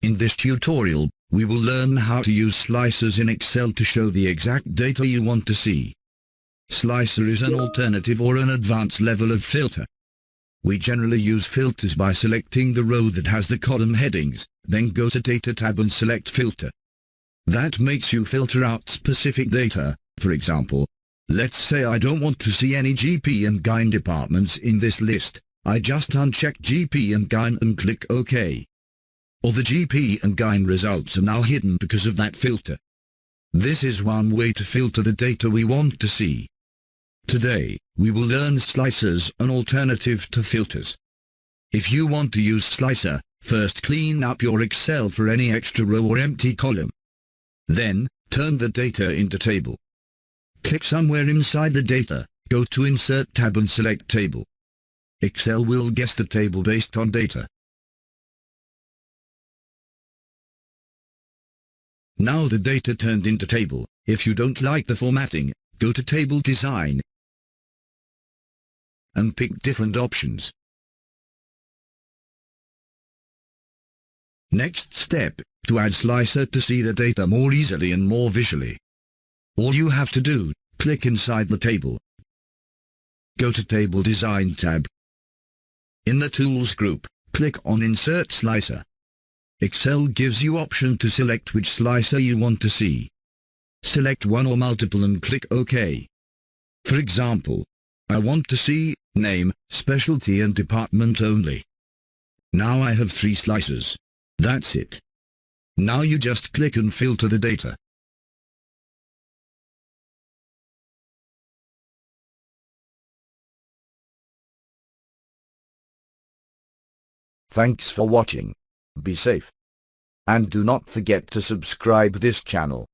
In this tutorial, we will learn how to use slicers in Excel to show the exact data you want to see. Slicer is an alternative or an advanced level of filter. We generally use filters by selecting the row that has the column headings, then go to Data tab and select Filter. That makes you filter out specific data. For example, let's say I don't want to see any GP and Gyne departments in this list. I just uncheck GP and Gyne and click OK. Or the GP and Gyne results are now hidden because of that filter. This is one way to filter the data we want to see. Today, we will learn slicers, an alternative to filters. If you want to use slicer, first clean up your Excel for any extra row or empty column. Then, turn the data into table. Click somewhere inside the data, go to Insert tab and select Table. Excel will guess the table based on data. Now the data turned into table. If you don't like the formatting, go to Table Design and pick different options. Next step, to add slicer to see the data more easily and more visually. All you have to do, click inside the table. Go to Table Design tab. In the Tools group, click on Insert Slicer. Excel gives you option to select which slicer you want to see. Select one or multiple and click OK. For example, I want to see Name, Specialty and Department only. Now I have 3 slicers. That's it. Now you just click and filter the data. Thanks for watching. Be safe. And do not forget to subscribe this channel.